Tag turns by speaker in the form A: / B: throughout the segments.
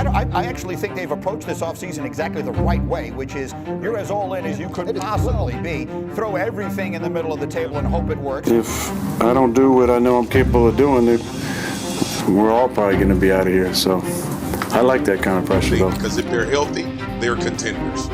A: I actually think they've approached this offseason exactly the right way, which is you're as all in as you could possibly be. Throw everything in the middle of the table and hope it works.
B: If I don't do what I know I'm capable of doing, we're all probably going to be out of here. So I like that kind of pressure, though.
C: Because if they're healthy, they're contenders.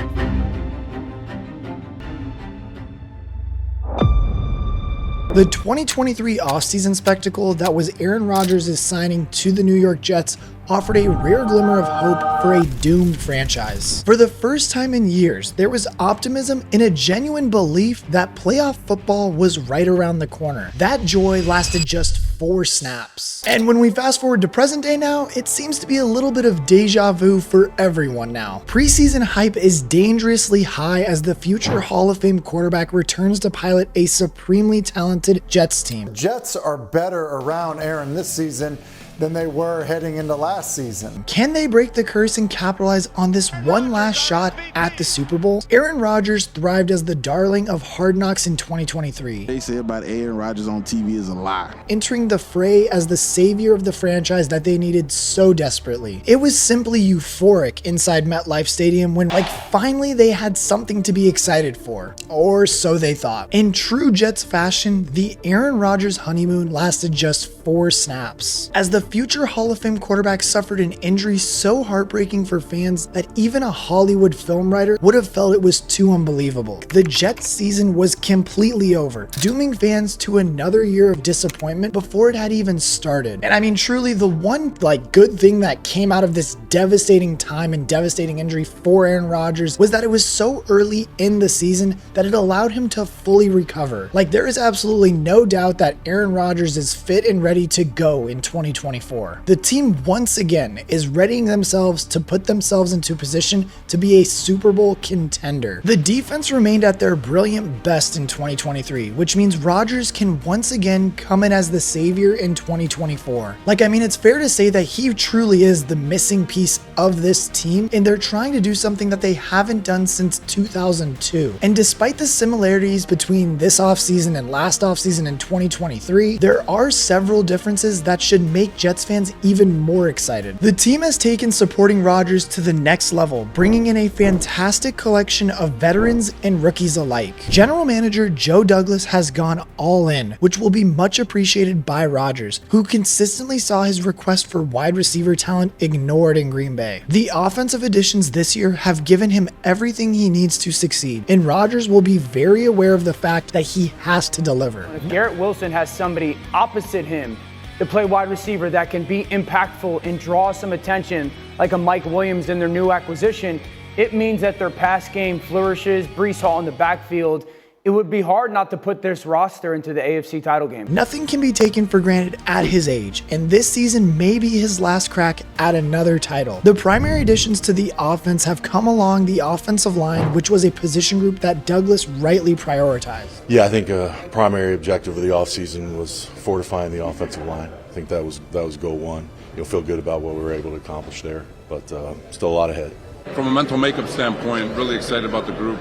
D: The 2023 offseason spectacle that was Aaron Rodgers' signing to the New York Jets offered a rare glimmer of hope for a doomed franchise. For the first time in years, there was optimism and a genuine belief that playoff football was right around the corner. That joy lasted just 4 snaps. And when we fast forward to present day now, it seems to be a little bit of deja vu for everyone now. Preseason hype is dangerously high as the future Hall of Fame quarterback returns to pilot a supremely talented Jets team.
E: Jets are better around Aaron this season than they were heading into last season.
D: Can they break the curse and capitalize on this one last shot at the Super Bowl? Aaron Rodgers thrived as the darling of Hard Knocks in 2023.
F: They say about Aaron Rodgers on TV is a lie.
D: Entering the fray as the savior of the franchise that they needed so desperately. It was simply euphoric inside MetLife Stadium when, finally they had something to be excited for. Or so they thought. In true Jets fashion, the Aaron Rodgers honeymoon lasted just 4 snaps. As the future Hall of Fame quarterback suffered an injury so heartbreaking for fans that even a Hollywood film writer would have felt it was too unbelievable. The Jets season was completely over, dooming fans to another year of disappointment before it had even started. And I mean, truly the one good thing that came out of this devastating time and devastating injury for Aaron Rodgers was that it was so early in the season that it allowed him to fully recover. There is absolutely no doubt that Aaron Rodgers is fit and ready to go in 2024. The team once again is readying themselves to put themselves into position to be a Super Bowl contender. The defense remained at their brilliant best in 2023, which means Rodgers can once again come in as the savior in 2024. It's fair to say that he truly is the missing piece of this team, and they're trying to do something that they haven't done since 2002. And despite the similarities between this offseason and last offseason in 2023, there are several differences that should make Jets fans even more excited. The team has taken supporting Rodgers to the next level, bringing in a fantastic collection of veterans and rookies alike. General Manager Joe Douglas has gone all in, which will be much appreciated by Rodgers, who consistently saw his request for wide receiver talent ignored in Green Bay. The offensive additions this year have given him everything he needs to succeed, and Rodgers will be very aware of the fact that he has to deliver.
G: If Garrett Wilson has somebody opposite him to play wide receiver that can be impactful and draw some attention, like a Mike Williams in their new acquisition, it means that their pass game flourishes. Breece Hall in the backfield. It would be hard not to put this roster into the AFC title game.
D: Nothing can be taken for granted at his age, and this season may be his last crack at another title. The primary additions to the offense have come along the offensive line, which was a position group that Douglas rightly prioritized.
H: Yeah, I think a primary objective of the offseason was fortifying the offensive line. I think that was goal one. You'll feel good about what we were able to accomplish there, but still a lot ahead.
I: From a mental makeup standpoint, really excited about the group.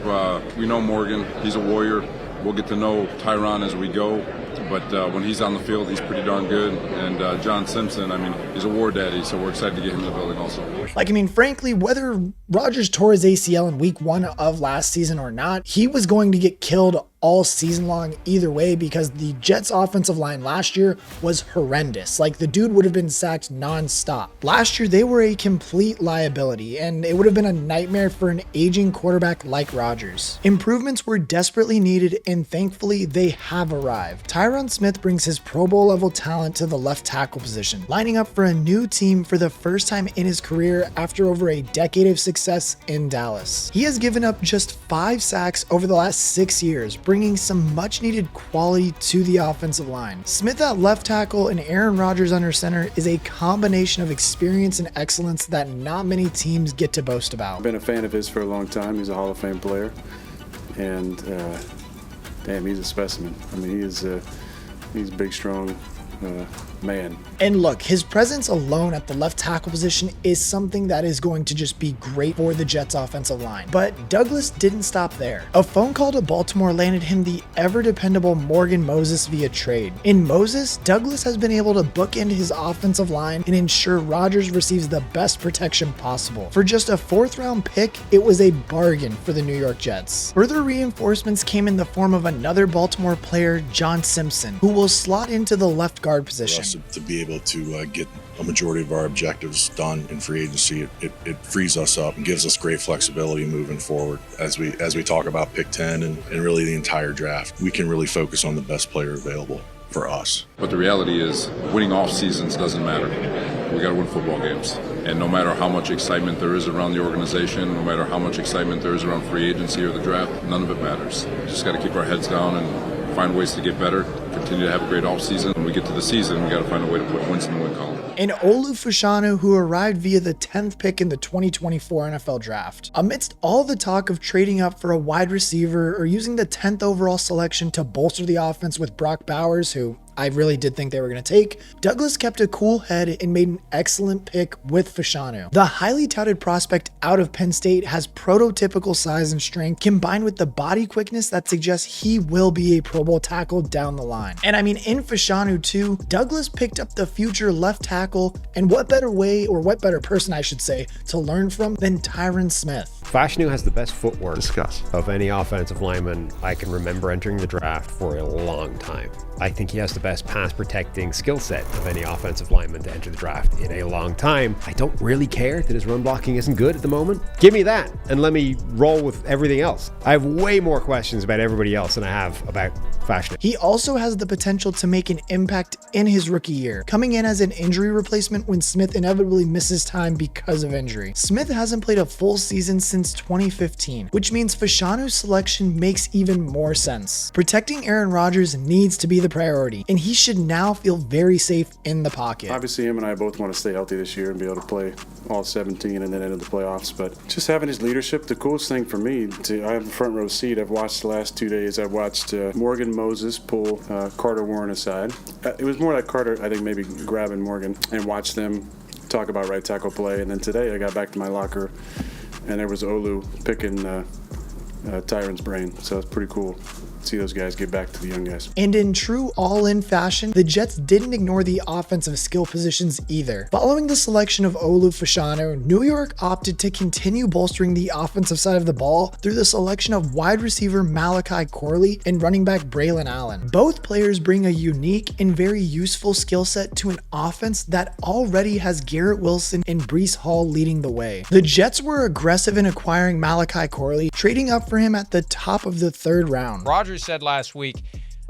I: We know Morgan, he's a warrior. We'll get to know Tyron as we go, but when he's on the field, he's pretty darn good. And John Simpson, he's a war daddy, so we're excited to get him in the building also.
D: Frankly, whether Rodgers tore his ACL in week 1 of last season or not, he was going to get killed all season long either way, because the Jets offensive line last year was horrendous. The dude would have been sacked nonstop. Last year, they were a complete liability, and it would have been a nightmare for an aging quarterback like Rodgers. Improvements were desperately needed, and thankfully they have arrived. Tyron Smith brings his Pro Bowl level talent to the left tackle position, lining up for a new team for the first time in his career after over a decade of success in Dallas. He has given up just 5 sacks over the last 6 years, bringing some much needed quality to the offensive line. Smith at left tackle and Aaron Rodgers under center is a combination of experience and excellence that not many teams get to boast about.
B: I've been a fan of his for a long time. He's a Hall of Fame player, and damn, he's a specimen. He's big, strong, man.
D: And look, his presence alone at the left tackle position is something that is going to just be great for the Jets offensive line. But Douglas didn't stop there. A phone call to Baltimore landed him the ever-dependable Morgan Moses via trade. In Moses, Douglas has been able to bookend his offensive line and ensure Rodgers receives the best protection possible. For just a 4th-round pick, it was a bargain for the New York Jets. Further reinforcements came in the form of another Baltimore player, John Simpson, who will slot into the left guard position.
H: For us to be able to get a majority of our objectives done in free agency, it frees us up and gives us great flexibility moving forward. As we talk about pick 10 and really the entire draft, we can really focus on the best player available for us.
I: But the reality is, winning off seasons doesn't matter. We got to win football games. And no matter how much excitement there is around the organization, no matter how much excitement there is around free agency or the draft, none of it matters. We just got to keep our heads down and find ways to get better, continue to have a great offseason. When we get to the season, we got to find a way to put wins in the win column.
D: And Olu Fashanu, who arrived via the 10th pick in the 2024 NFL Draft. Amidst all the talk of trading up for a wide receiver or using the 10th overall selection to bolster the offense with Brock Bowers, who I really did think they were going to take, Douglas kept a cool head and made an excellent pick with Fashanu. The highly touted prospect out of Penn State has prototypical size and strength combined with the body quickness that suggests he will be a Pro Bowl tackle down the line. And I mean, in Fashanu too, Douglas picked up the future left tackle, and what better way, or what better person I should say, to learn from than Tyron Smith.
J: Fashanu has the best footwork of any offensive lineman I can remember entering the draft for a long time. I think he has the best pass protecting skill set of any offensive lineman to enter the draft in a long time. I don't really care that his run blocking isn't good at the moment. Give me that and let me roll with everything else. I have way more questions about everybody else than I have about Fashanu.
D: He also has the potential to make an impact in his rookie year, coming in as an injury replacement when Smith inevitably misses time because of injury. Smith hasn't played a full season since 2015, which means Fashanu's selection makes even more sense. Protecting Aaron Rodgers needs to be the priority, and he should now feel very safe in the pocket.
B: Obviously, him and I both want to stay healthy this year and be able to play all 17 and then enter the playoffs. But just having his leadership, the coolest thing for me, I have the front row seat. I've watched the last 2 days. I've watched Morgan Moses pull Carter Warren aside. It was more like Carter, I think, maybe grabbing Morgan and watch them talk about right tackle play. And then today I got back to my locker and there was Olu picking Tyron's brain. So it's pretty cool. See those guys get back to the young guys.
D: And in true all-in fashion, the Jets didn't ignore the offensive skill positions either. Following the selection of Olu Fashanu, New York opted to continue bolstering the offensive side of the ball through the selection of wide receiver Malachi Corley and running back Braylon Allen. Both players bring a unique and very useful skill set to an offense that already has Garrett Wilson and Breece Hall leading the way. The Jets were aggressive in acquiring Malachi Corley, trading up for him at the top of the 3rd round.
K: Rodgers said last week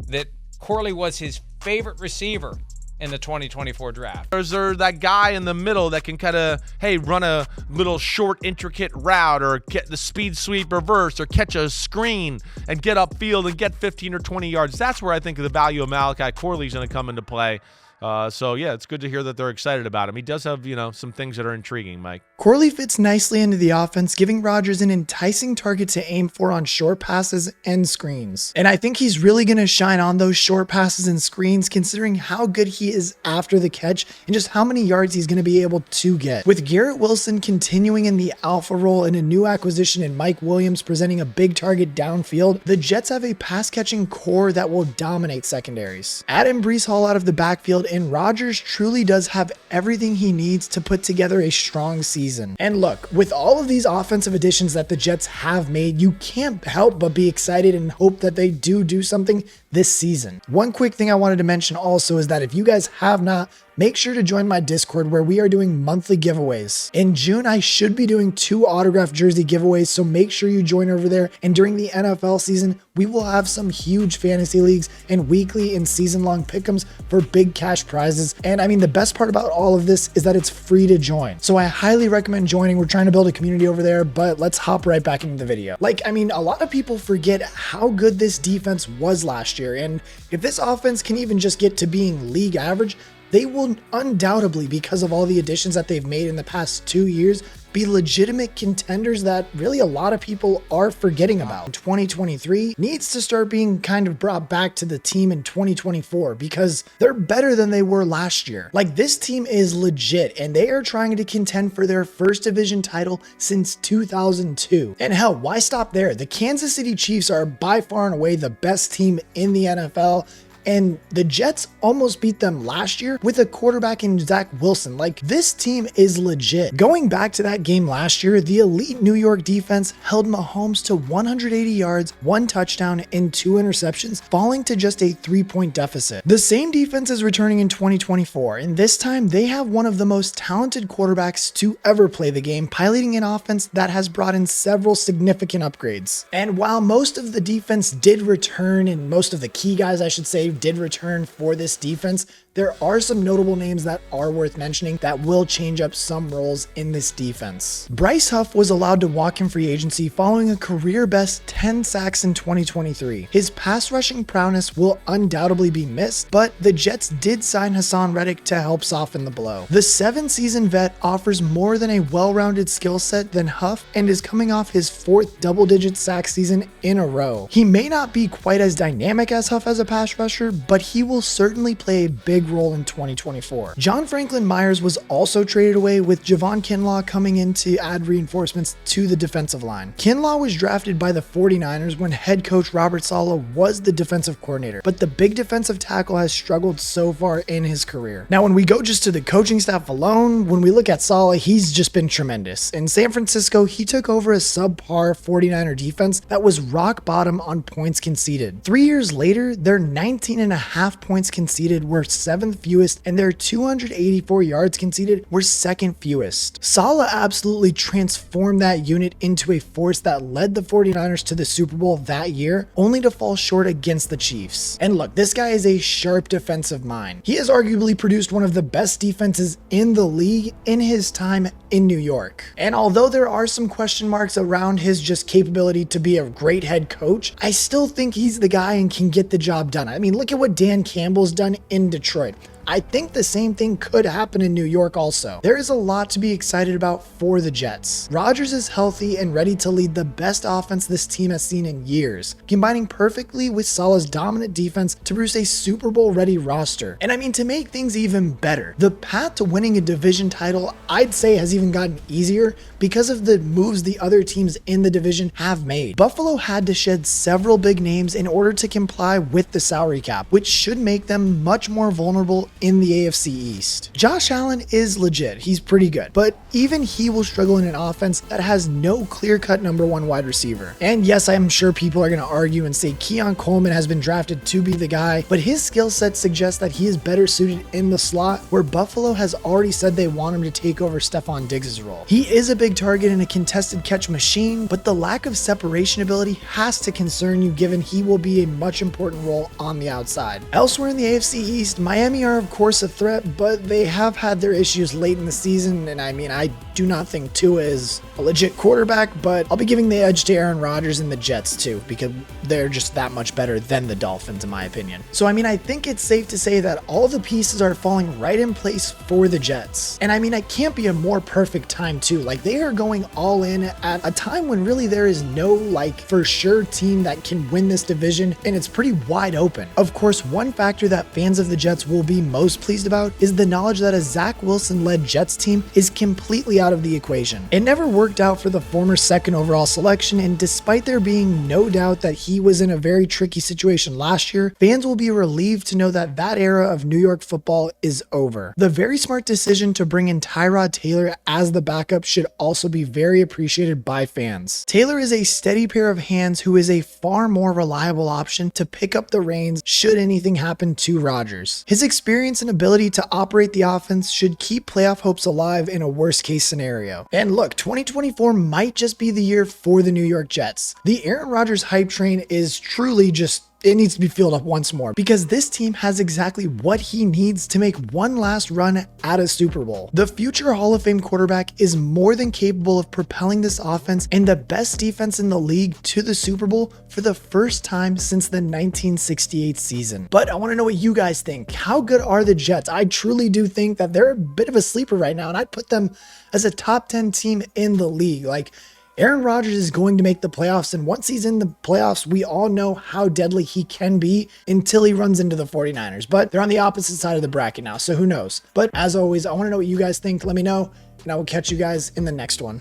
K: that Corley was his favorite receiver in the 2024 draft.
L: Is there that guy in the middle that can kind of, run a little short, intricate route or get the speed sweep reverse or catch a screen and get upfield and get 15 or 20 yards? That's where I think the value of Malachi Corley is going to come into play. So yeah, it's good to hear that they're excited about him. He does have, some things that are intriguing, Mike.
D: Corley fits nicely into the offense, giving Rodgers an enticing target to aim for on short passes and screens. And I think he's really going to shine on those short passes and screens, considering how good he is after the catch and just how many yards he's going to be able to get. With Garrett Wilson continuing in the alpha role and a new acquisition in Mike Williams presenting a big target downfield, the Jets have a pass-catching core that will dominate secondaries. Add in Breece Hall out of the backfield, and Rodgers truly does have everything he needs to put together a strong season. And look, with all of these offensive additions that the Jets have made, you can't help but be excited and hope that they do something this season. One quick thing I wanted to mention also is that if you guys have not, make sure to join my Discord where we are doing monthly giveaways. In June, I should be doing 2 autographed jersey giveaways, so make sure you join over there. And during the NFL season, we will have some huge fantasy leagues and weekly and season-long pick'ems for big cash prizes. And I mean, the best part about all of this is that it's free to join. So I highly recommend joining. We're trying to build a community over there, but let's hop right back into the video. A lot of people forget how good this defense was last year. And if this offense can even just get to being league average, they will undoubtedly, because of all the additions that they've made in the past 2 years, be legitimate contenders that really a lot of people are forgetting about. 2023 needs to start being kind of brought back to the team in 2024 because they're better than they were last year. Like, this team is legit and they are trying to contend for their first division title since 2002. And hell, why stop there? The Kansas City Chiefs are by far and away the best team in the NFL. And the Jets almost beat them last year with a quarterback in Zach Wilson. Like, this team is legit. Going back to that game last year, the elite New York defense held Mahomes to 180 yards, 1 touchdown, and 2 interceptions, falling to just a 3-point deficit. The same defense is returning in 2024, and this time they have one of the most talented quarterbacks to ever play the game, piloting an offense that has brought in several significant upgrades. And while most of the defense did return, and most of the key guys, I should say, did return for this defense, there are some notable names that are worth mentioning that will change up some roles in this defense. Bryce Huff was allowed to walk in free agency following a career best 10 sacks in 2023. His pass rushing prowess will undoubtedly be missed, but the Jets did sign Hassan Reddick to help soften the blow. The 7-season vet offers more than a well-rounded skill set than Huff and is coming off his 4th double-digit sack season in a row. He may not be quite as dynamic as Huff as a pass rusher, but he will certainly play a big role in 2024. John Franklin Myers was also traded away, with Javon Kinlaw coming in to add reinforcements to the defensive line. Kinlaw was drafted by the 49ers when head coach Robert Saleh was the defensive coordinator, but the big defensive tackle has struggled so far in his career. Now, when we go just to the coaching staff alone, when we look at Saleh, he's just been tremendous. In San Francisco, he took over a subpar 49er defense that was rock bottom on points conceded. 3 years later, their 19.5 points conceded were 7th fewest, and their 284 yards conceded were 2nd fewest. Saleh absolutely transformed that unit into a force that led the 49ers to the Super Bowl that year, only to fall short against the Chiefs. And look, this guy is a sharp defensive mind. He has arguably produced one of the best defenses in the league in his time in New York. And although there are some question marks around his just capability to be a great head coach, I still think he's the guy and can get the job done. I mean, look at what Dan Campbell's done in Detroit. I think the same thing could happen in New York also. There is a lot to be excited about for the Jets. Rodgers is healthy and ready to lead the best offense this team has seen in years, combining perfectly with Saleh's dominant defense to produce a Super Bowl ready roster. And I mean, to make things even better, the path to winning a division title, I'd say, has even gotten easier because of the moves the other teams in the division have made. Buffalo had to shed several big names in order to comply with the salary cap, which should make them much more vulnerable in the AFC East. Josh Allen is legit. He's pretty good, but even he will struggle in an offense that has no clear-cut number 1 wide receiver. And yes, I'm sure people are going to argue and say Keon Coleman has been drafted to be the guy, but his skill set suggests that he is better suited in the slot, where Buffalo has already said they want him to take over Stephon Diggs' role. He is a big target and a contested catch machine, but the lack of separation ability has to concern you, given he will be a much important role on the outside. Elsewhere in the AFC East, Miami are of course a threat, but they have had their issues late in the season, and I mean, I do not think Tua is a legit quarterback, but I'll be giving the edge to Aaron Rodgers and the Jets too, because they're just that much better than the Dolphins in my opinion. So I mean, I think it's safe to say that all the pieces are falling right in place for the Jets. And I mean, it can't be a more perfect time too. Like, they are going all in at a time when really there is no like for sure team that can win this division, and it's pretty wide open. Of course, one factor that fans of the Jets will be most pleased about is the knowledge that a Zach Wilson-led Jets team is completely out of the equation. It never worked out for the former 2nd overall selection, and despite there being no doubt that he was in a very tricky situation last year, fans will be relieved to know that that era of New York football is over. The very smart decision to bring in Tyrod Taylor as the backup should also be very appreciated by fans. Taylor is a steady pair of hands who is a far more reliable option to pick up the reins should anything happen to Rodgers. His experience and ability to operate the offense should keep playoff hopes alive in a worst case scenario. And look, 2024 might just be the year for the New York Jets. The Aaron Rodgers hype train is truly just it needs to be filled up once more, because this team has exactly what he needs to make one last run at a Super Bowl. The future Hall of Fame quarterback is more than capable of propelling this offense and the best defense in the league to the Super Bowl for the first time since the 1968 season. But I want to know what you guys think. How good are the Jets? I truly do think that they're a bit of a sleeper right now, and I'd put them as a top 10 team in the league. Like, Aaron Rodgers is going to make the playoffs, and once he's in the playoffs, we all know how deadly he can be until he runs into the 49ers. But they're on the opposite side of the bracket now, so who knows? But as always, I want to know what you guys think. Let me know, and I will catch you guys in the next one.